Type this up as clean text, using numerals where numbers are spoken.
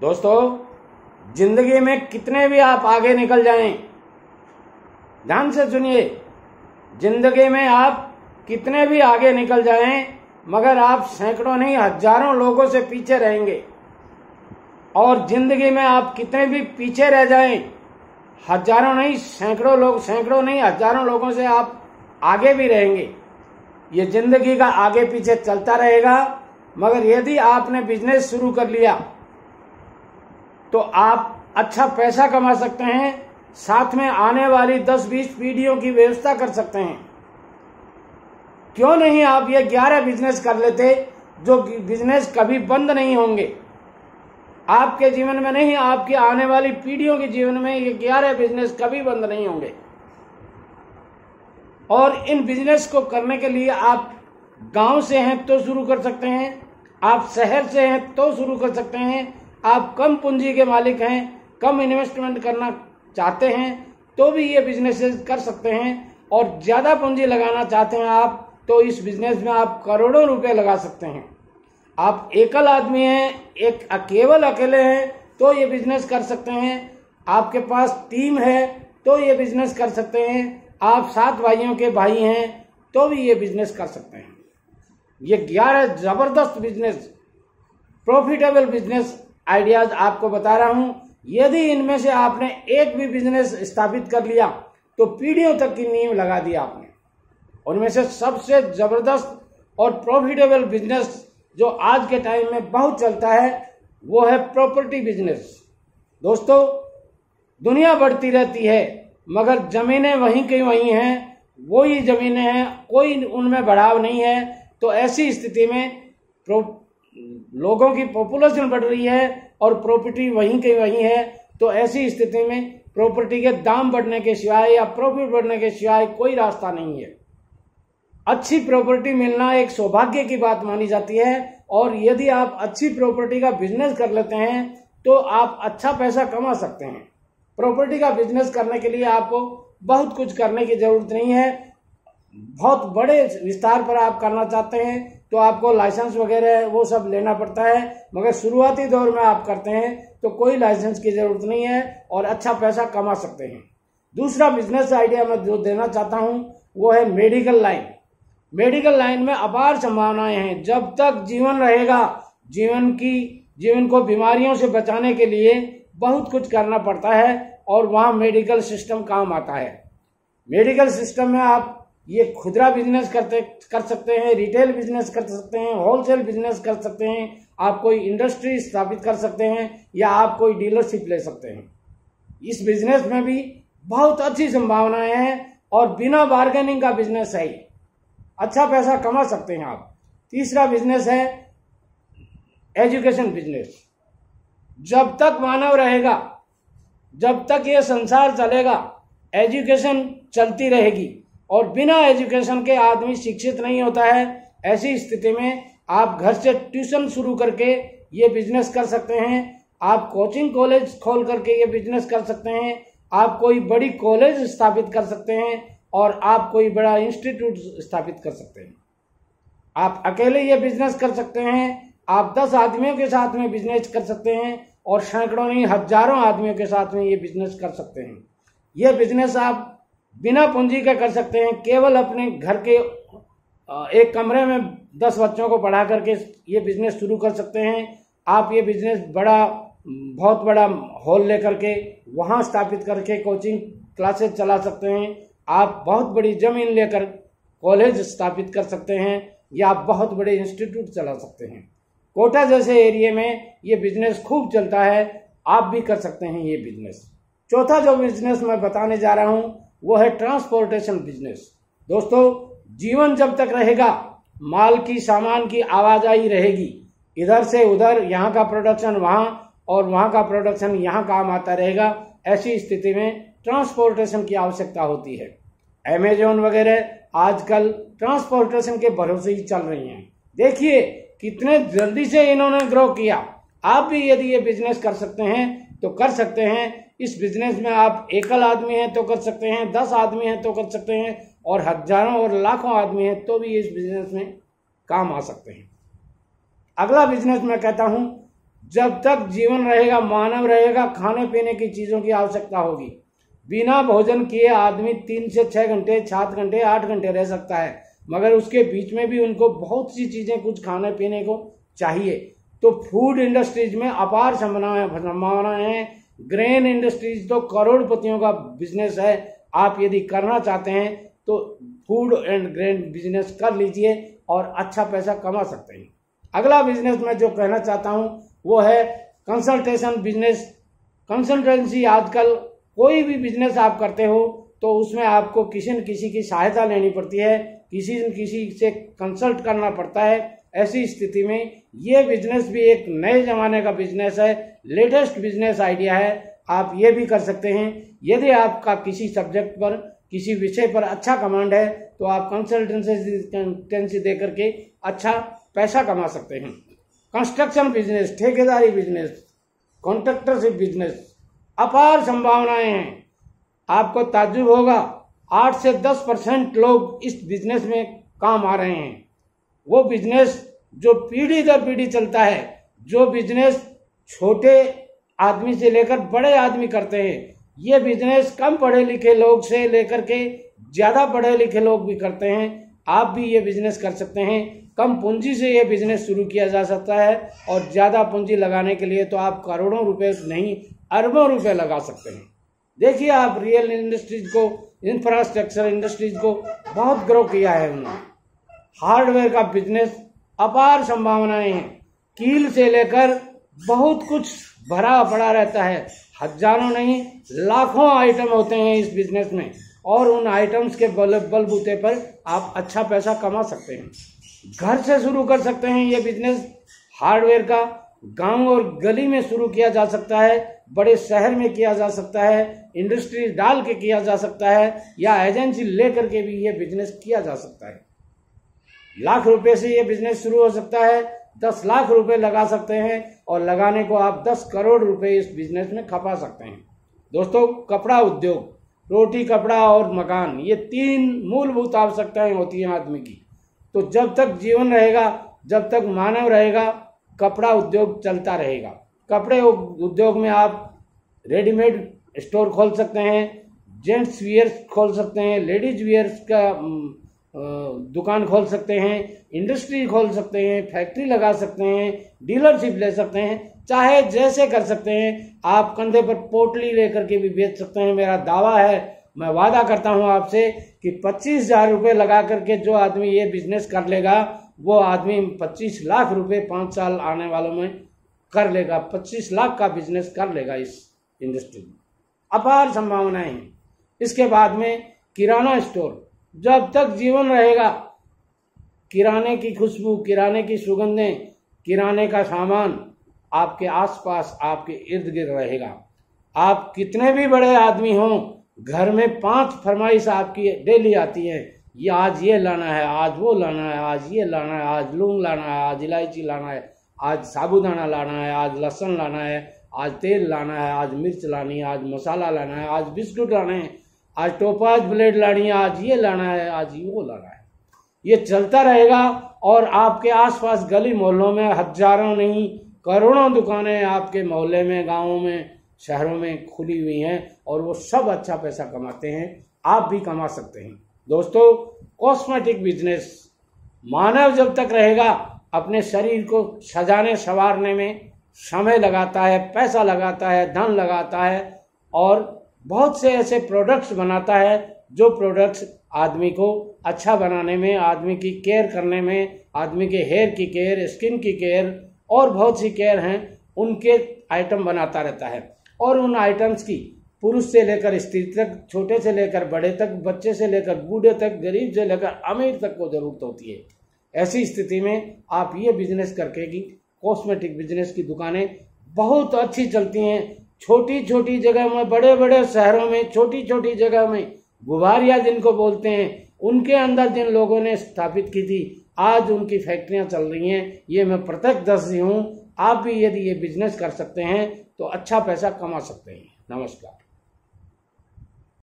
दोस्तों, जिंदगी में कितने भी आप आगे निकल जाएं, ध्यान से सुनिए, जिंदगी में आप कितने भी आगे निकल जाएं, मगर आप सैकड़ों नहीं हजारों लोगों से पीछे रहेंगे। और जिंदगी में आप कितने भी पीछे रह जाएं, हजारों नहीं सैकड़ों नहीं हजारों लोगों से आप आगे भी रहेंगे। ये जिंदगी का आगे पीछे चलता रहेगा। मगर यदि आपने बिजनेस शुरू कर लिया तो आप अच्छा पैसा कमा सकते हैं, साथ में आने वाली 10-20 पीढ़ियों की व्यवस्था कर सकते हैं। क्यों नहीं आप ये 11 बिजनेस कर लेते, जो बिजनेस कभी बंद नहीं होंगे। आपके जीवन में नहीं, आपकी आने वाली पीढ़ियों के जीवन में ये 11 बिजनेस कभी बंद नहीं होंगे। और इन बिजनेस को करने के लिए आप गांव से हैं तो शुरू कर सकते हैं, आप शहर से हैं तो शुरू कर सकते हैं, आप कम पूंजी के मालिक हैं, कम इन्वेस्टमेंट करना चाहते हैं तो भी ये बिजनेस कर सकते हैं। और ज्यादा पूंजी लगाना चाहते हैं आप, तो इस बिजनेस में आप करोड़ों रुपए लगा सकते हैं। आप एकल आदमी हैं, केवल अकेले हैं तो ये बिजनेस कर सकते हैं। आपके पास टीम है तो ये बिजनेस कर सकते हैं। आप 7 भाइयों के भाई हैं तो भी ये बिजनेस कर सकते हैं। ये 11 जबरदस्त बिजनेस, प्रॉफिटेबल बिजनेस आइडियाज आपको बता रहा हूं। यदि इनमें से आपने एक भी बिजनेस स्थापित कर लिया तो पीढ़ियों तक की नींव लगा दी आपने। उनमें से सबसे जबरदस्त और प्रॉफिटेबल बिजनेस जो आज के टाइम में बहुत चलता है वो है प्रॉपर्टी बिजनेस। दोस्तों, दुनिया बढ़ती रहती है मगर जमीनें वहीं की वहीं हैं, वही जमीनें हैं, कोई उनमें बढ़ाव नहीं है। तो ऐसी स्थिति में लोगों की पॉपुलेशन बढ़ रही है और प्रॉपर्टी वहीं की वहीं है। तो ऐसी स्थिति में प्रॉपर्टी के दाम बढ़ने के सिवाय या प्रॉफिट बढ़ने के सिवाय कोई रास्ता नहीं है। अच्छी प्रॉपर्टी मिलना एक सौभाग्य की बात मानी जाती है। और यदि आप अच्छी प्रॉपर्टी का बिजनेस कर लेते हैं तो आप अच्छा पैसा कमा सकते हैं। प्रॉपर्टी का बिजनेस करने के लिए आपको बहुत कुछ करने की जरूरत नहीं है। बहुत बड़े विस्तार पर आप करना चाहते हैं तो आपको लाइसेंस वगैरह वो सब लेना पड़ता है, मगर शुरुआती दौर में आप करते हैं तो कोई लाइसेंस की जरूरत नहीं है और अच्छा पैसा कमा सकते हैं। दूसरा बिजनेस आइडिया मैं जो देना चाहता हूं वो है मेडिकल लाइन। मेडिकल लाइन में अपार संभावनाएं हैं। जब तक जीवन रहेगा, जीवन को बीमारियों से बचाने के लिए बहुत कुछ करना पड़ता है और वहां मेडिकल सिस्टम काम आता है। मेडिकल सिस्टम में आप ये खुदरा बिजनेस कर सकते हैं, रिटेल बिजनेस कर सकते हैं, होलसेल बिजनेस कर सकते हैं, आप कोई इंडस्ट्री स्थापित कर सकते हैं या आप कोई डीलरशिप ले सकते हैं। इस बिजनेस में भी बहुत अच्छी संभावनाएं हैं और बिना बार्गेनिंग का बिजनेस है। अच्छा पैसा कमा सकते हैं आप। तीसरा बिजनेस है एजुकेशन बिजनेस। जब तक मानव रहेगा, जब तक ये संसार चलेगा, एजुकेशन चलती रहेगी और बिना एजुकेशन के आदमी शिक्षित नहीं होता है। ऐसी स्थिति में आप घर से ट्यूशन शुरू करके ये बिजनेस कर सकते हैं, आप कोचिंग कॉलेज खोल करके ये बिजनेस कर सकते हैं, आप कोई बड़ी कॉलेज स्थापित कर सकते हैं और आप कोई बड़ा इंस्टीट्यूट स्थापित कर सकते हैं। आप अकेले ये बिजनेस कर सकते हैं, आप 10 आदमियों के साथ में बिजनेस कर सकते हैं और सैकड़ों नहीं हजारों आदमियों के साथ में ये बिजनेस कर सकते हैं। ये बिजनेस आप बिना पूंजी का कर सकते हैं। केवल अपने घर के एक कमरे में 10 बच्चों को पढ़ा करके ये बिजनेस शुरू कर सकते हैं। आप ये बिजनेस बहुत बड़ा हॉल लेकर के वहां स्थापित करके कोचिंग क्लासेस चला सकते हैं। आप बहुत बड़ी जमीन लेकर कॉलेज स्थापित कर सकते हैं या आप बहुत बड़े इंस्टीट्यूट चला सकते हैं। कोटा जैसे एरिया में ये बिजनेस खूब चलता है, आप भी कर सकते हैं ये बिजनेस। चौथा जो बिजनेस मैं बताने जा रहा हूं वो है ट्रांसपोर्टेशन बिजनेस। दोस्तों, जीवन जब तक रहेगा, माल की सामान की आवाजाही रहेगी, इधर से उधर, यहाँ का प्रोडक्शन वहां और वहां का प्रोडक्शन यहाँ काम आता रहेगा। ऐसी स्थिति में ट्रांसपोर्टेशन की आवश्यकता होती है। अमेजोन वगैरह आजकल ट्रांसपोर्टेशन के भरोसे ही चल रही हैं। देखिए कितने जल्दी से इन्होंने ग्रो किया। आप भी यदि ये बिजनेस कर सकते हैं तो कर सकते हैं। इस बिजनेस में आप एकल आदमी हैं तो कर सकते हैं, 10 आदमी हैं तो कर सकते हैं और हजारों और लाखों आदमी हैं तो भी इस बिजनेस में काम आ सकते हैं। अगला बिजनेस मैं कहता हूं जब तक जीवन रहेगा, मानव रहेगा, खाने पीने की चीजों की आवश्यकता होगी। बिना भोजन किए आदमी 3 से 6 घंटे, 7 घंटे, 8 घंटे रह सकता है, मगर उसके बीच में भी उनको बहुत सी चीजें कुछ खाने पीने को चाहिए। तो फूड इंडस्ट्रीज में अपार संभावनाएं हैं। ग्रेन इंडस्ट्रीज तो करोड़पतियों का बिजनेस है। आप यदि करना चाहते हैं तो फूड एंड ग्रेन बिजनेस कर लीजिए और अच्छा पैसा कमा सकते हैं। अगला बिजनेस मैं जो कहना चाहता हूं वो है कंसल्टेशन बिजनेस। कंसल्टेंसी, आजकल कोई भी बिजनेस आप करते हो तो उसमें आपको किसी न किसी की सहायता लेनी पड़ती है, किसी न किसी से कंसल्ट करना पड़ता है। ऐसी स्थिति में ये बिजनेस भी एक नए जमाने का बिजनेस है, लेटेस्ट बिजनेस आइडिया है। आप ये भी कर सकते हैं। यदि आपका किसी सब्जेक्ट पर, किसी विषय पर अच्छा कमांड है तो आप कंसल्टेंसी दे करके अच्छा पैसा कमा सकते हैं। कंस्ट्रक्शन बिजनेस, ठेकेदारी बिजनेस, कॉन्ट्रैक्टरशिप बिजनेस, अपार संभावनाएं हैं। आपको ताज्जुब होगा, 8 से 10% लोग इस बिजनेस में काम आ रहे हैं। वो बिजनेस जो पीढ़ी दर पीढ़ी चलता है, जो बिजनेस छोटे आदमी से लेकर बड़े आदमी करते हैं, ये बिजनेस कम पढ़े लिखे लोग से लेकर के ज्यादा पढ़े लिखे लोग भी करते हैं। आप भी ये बिजनेस कर सकते हैं। कम पूंजी से ये बिजनेस शुरू किया जा सकता है और ज्यादा पूंजी लगाने के लिए तो आप करोड़ों रुपए नहीं, अरबों रुपए लगा सकते हैं। देखिए, आप रियल इंडस्ट्रीज को, इंफ्रास्ट्रक्चर इंडस्ट्रीज को बहुत ग्रो किया है उन्होंने। हार्डवेयर का बिजनेस, अपार संभावनाएं हैं। कील से लेकर बहुत कुछ भरा पड़ा रहता है। हजारों नहीं, लाखों आइटम होते हैं इस बिजनेस में और उन आइटम्स के बलबूते पर आप अच्छा पैसा कमा सकते हैं। घर से शुरू कर सकते हैं ये बिजनेस। हार्डवेयर का गांव और गली में शुरू किया जा सकता है, बड़े शहर में किया जा सकता है, इंडस्ट्री डाल के किया जा सकता है, या एजेंसी लेकर के भी ये बिजनेस किया जा सकता है। लाख रुपए से ये बिजनेस शुरू हो सकता है। 10 लाख रुपए लगा सकते हैं और लगाने को आप 10 करोड़ रुपए इस बिजनेस में खपा सकते हैं। दोस्तों, कपड़ा उद्योग, रोटी, कपड़ा और मकान, ये 3 मूलभूत आवश्यकताएं होती हैं आदमी की। तो जब तक जीवन रहेगा, जब तक मानव रहेगा, कपड़ा उद्योग चलता रहेगा। कपड़े उद्योग में आप रेडीमेड स्टोर खोल सकते हैं, जेंट्स वियर्स खोल सकते हैं, लेडीज वियर्स का दुकान खोल सकते हैं, इंडस्ट्री खोल सकते हैं, फैक्ट्री लगा सकते हैं, डीलरशिप ले सकते हैं, चाहे जैसे कर सकते हैं। आप कंधे पर पोटली लेकर के भी बेच सकते हैं। मेरा दावा है, मैं वादा करता हूं आपसे कि 25,000 रुपए लगा करके जो आदमी ये बिजनेस कर लेगा, वो आदमी 25 लाख रुपए 5 साल आने वालों में कर लेगा। 25 लाख का बिजनेस कर लेगा इस इंडस्ट्री में। अपार संभावनाएं हैं। इसके बाद में किराना स्टोर, जब तक जीवन रहेगा, किराने की खुशबू, किराने की सुगंधें, किराने का सामान आपके आसपास, आपके इर्द गिर्द रहेगा। आप कितने भी बड़े आदमी हों, घर में 5 फरमाइश आपकी डेली आती है। ये आज ये लाना है, आज वो लाना है, आज ये लाना है, आज लौंग लाना है, आज इलायची लाना है, आज साबूदाना लाना है, आज लहसुन लाना है, आज तेल लाना है, आज मिर्च लानी है, आज मसाला लाना है, आज बिस्कुट लाना है, आज टोपाज ब्लेड लानी है, आज ये लाना है, आज वो लाना है। ये चलता रहेगा और आपके आसपास गली मोहल्लों में हजारों नहीं, करोड़ों दुकानें आपके मोहल्ले में, गाँवों में, शहरों में खुली हुई हैं और वो सब अच्छा पैसा कमाते हैं। आप भी कमा सकते हैं। दोस्तों, कॉस्मेटिक बिजनेस, मानव जब तक रहेगा अपने शरीर को सजाने संवारने में समय लगाता है, पैसा लगाता है, धन लगाता है और बहुत से ऐसे प्रोडक्ट्स बनाता है जो प्रोडक्ट्स आदमी को अच्छा बनाने में, आदमी की केयर करने में, आदमी के हेयर की केयर, स्किन की केयर और बहुत सी केयर हैं, उनके आइटम बनाता रहता है। और उन आइटम्स की पुरुष से लेकर स्त्री तक, छोटे से लेकर बड़े तक, बच्चे से लेकर बूढ़े तक, गरीब से लेकर अमीर तक को जरूरत होती है। ऐसी स्थिति में आप ये बिजनेस करके की कॉस्मेटिक बिजनेस की दुकानें बहुत अच्छी चलती हैं। छोटी छोटी जगह में, बड़े बड़े शहरों में, छोटी छोटी जगह में, गुबारिया जिनको बोलते हैं, उनके अंदर जिन लोगों ने स्थापित की थी, आज उनकी फैक्ट्रियां चल रही हैं। ये मैं प्रत्यक्षदर्शी हूँ। आप भी यदि ये बिजनेस कर सकते हैं तो अच्छा पैसा कमा सकते हैं। नमस्कार।